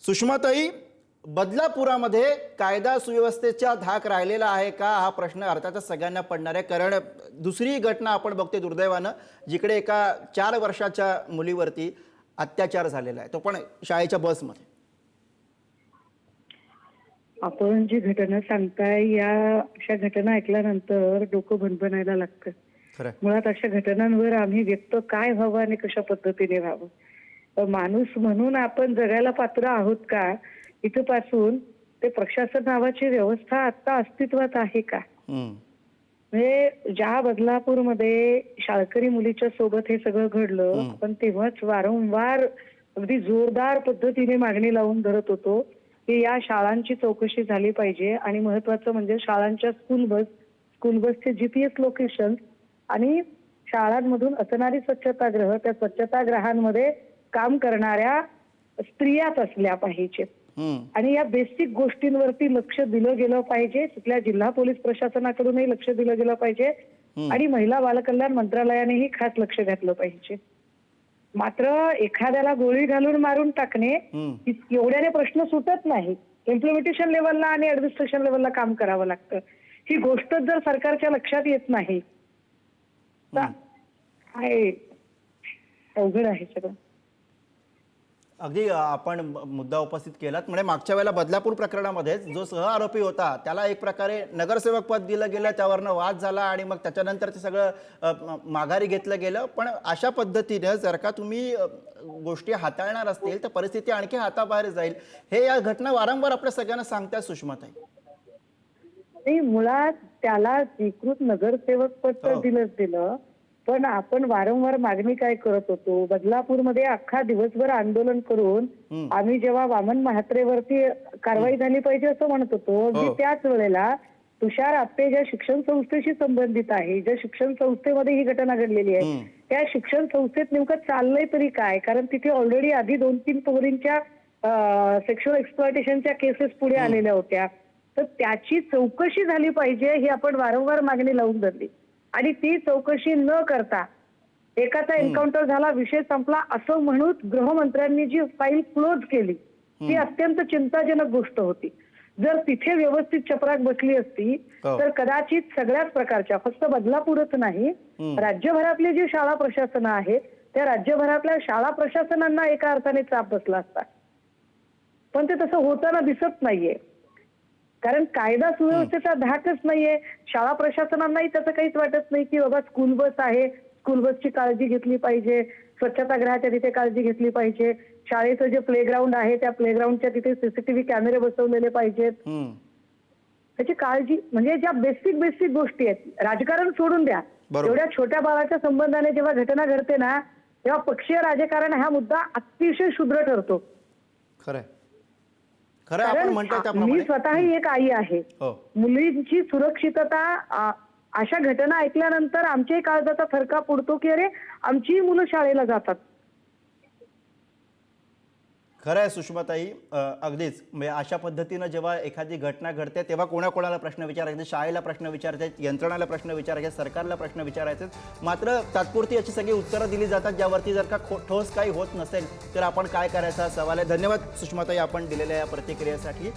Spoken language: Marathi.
सुषमाताई, बदलापुरामध्ये कायदा सुव्यवस्थेचा धाक राहिलेला आहे का हा प्रश्न अर्थातच सगळ्यांना पडणार आहे। कारण दुसरी घटना आपण बघते दुर्दैवानं, जिकडे एका 4 वर्षाच्या मुलीवरती अत्याचार झालेला आहे, तो पण शाळेच्या बसमध्ये। आपण जी घटना सांगताय या अशा घटना ऐकल्यानंतर डोकं भणभणायला लागतं। खरं मुळात अशा घटनांवर आम्ही व्यक्त काय व्हावं आणि कशा पद्धतीने व्हावं, माणूस म्हणून आपण जगायला पात्र आहोत का, इथपासून ते प्रशासन नावाची व्यवस्था आता अस्तित्वात आहे का। म्हणजे ज्या बदलापूरमध्ये शाळकरी मुलीच्या सोबत हे सगळं घडलं, आपण तेव्हाच वारंवार अगदी जोरदार पद्धतीने मागणी लावून धरत होतो की या शाळांची चौकशी झाली पाहिजे आणि महत्वाचं म्हणजे शाळांच्या स्कूल बसचे जीपीएस लोकेशन आणि शाळांमधून असणारी स्वच्छतागृह, त्या स्वच्छतागृहांमध्ये काम करणाऱ्या स्त्रियाच असल्या पाहिजेत आणि या बेसिक गोष्टींवरती लक्ष दिलं गेलं पाहिजे। तिथल्या जिल्हा पोलीस प्रशासनाकडूनही लक्ष दिलं गेलं पाहिजे आणि महिला बालकल्याण मंत्रालयानेही खास लक्ष घातलं पाहिजे। मात्र एखाद्याला गोळी घालून मारून टाकणे एवढ्याने प्रश्न सुटत नाही। इम्प्लिमेंटेशन लेवलला आणि ऍडमिनिस्ट्रेशन लेवलला काम करावं लागतं। ही गोष्ट जर सरकारच्या लक्षात येत नाही तर अवघड आहे सगळं। अगदी आपण मुद्दा उपस्थित केलात। म्हणजे मागच्या वेळेला बदलापूर प्रकरणामध्ये जो सहआरोपी होता त्याला एक प्रकारे नगरसेवक पद दिलं गेलं, त्यावरनं वाद झाला आणि मग त्याच्यानंतर ते सगळं माघारी घेतलं गेलं। पण अशा पद्धतीने जर का तुम्ही गोष्टी हाताळणार असतील तर परिस्थिती आणखी हाताबाहेर जाईल, हे या घटना वारंवार आपल्या सगळ्यांना सांगतात सुषमाताई। नाही, मुळात त्याला अधिकृत नगरसेवक पद तर दिलं, पण आपण वारंवार मागणी काय करत होतो, बदलापूरमध्ये अख्खा दिवसभर आंदोलन करून आम्ही जेव्हा वामन म्हात्रेवरती कारवाई झाली पाहिजे असं म्हणत होतो, अगदी त्याच वेळेला तुषार आपटे ज्या शिक्षण संस्थेशी संबंधित आहे, ज्या शिक्षण संस्थेमध्ये ही घटना घडलेली आहे, त्या शिक्षण संस्थेत नेमकं चाललंय तरी काय। कारण तिथे ऑलरेडी आधी 2-3 पोरींच्या सेक्शुअल एक्सप्लॉयटेशनच्या केसेस पुढे आलेल्या होत्या, तर त्याची चौकशी झाली पाहिजे ही आपण वारंवार मागणी लावून धरली आणि ती चौकशी न करता एकाचा एन्काउंटर झाला, विषय संपला असं म्हणून गृहमंत्र्यांनी जी फाईल क्लोज केली ती अत्यंत चिंताजनक गोष्ट होती। जर तिथे व्यवस्थित चपराक बसली असती तर कदाचित सगळ्याच प्रकारच्या, फक्त बदलापूरच नाही, राज्यभरातली जी शाळा प्रशासन आहे त्या राज्यभरातल्या शाळा प्रशासनांना एका अर्थाने चाप बसला असता। पण ते तसं होताना दिसत नाहीये, कारण कायदा सुव्यवस्थेचा धाकच नाहीये। शाळा प्रशासनांनाही त्याचं काहीच वाटत नाही की बाबा स्कूल बस आहे, स्कूल बसची काळजी घेतली पाहिजे, स्वच्छतागृहाच्या तिथे काळजी घेतली पाहिजे, शाळेचं जे प्लेग्राऊंड आहे त्या प्लेग्राऊंडच्या तिथे सीसीटीव्ही कॅमेरे बसवलेले पाहिजेत, त्याची काळजी म्हणजे ज्या बेसिक गोष्टी आहेत। राजकारण सोडून द्या, एवढ्या छोट्या बाळाच्या संबंधाने जेव्हा घटना घडते ना तेव्हा पक्षीय राजकारण हा मुद्दा अतिशय क्षुद्र ठरतो। खरं आपण म्हणतो त्याप्रमाणे मी स्वतःही एक आई आहे, मुलींची सुरक्षितता अशा घटना ऐकल्यानंतर आमच्याही काळजाचा थरकाप उडतो की अरे आमची मुलं शाळेला जातात। खरं आहे सुषमाताई, अगदीच म्हणजे अशा पद्धतीनं जेव्हा एखादी घटना घडते तेव्हा कोणाकोणाला प्रश्न विचारायचे, शाळेला प्रश्न विचारायचे, यंत्रणाला प्रश्न विचारायचे, सरकारला प्रश्न विचारायचे, मात्र तात्पुरती याची सगळी उत्तरं दिली जातात ज्यावरती जर का ठोस काही होत नसेल तर आपण काय करायचा सवाल आहे। धन्यवाद सुषमाताई आपण दिलेल्या या प्रतिक्रियेसाठी।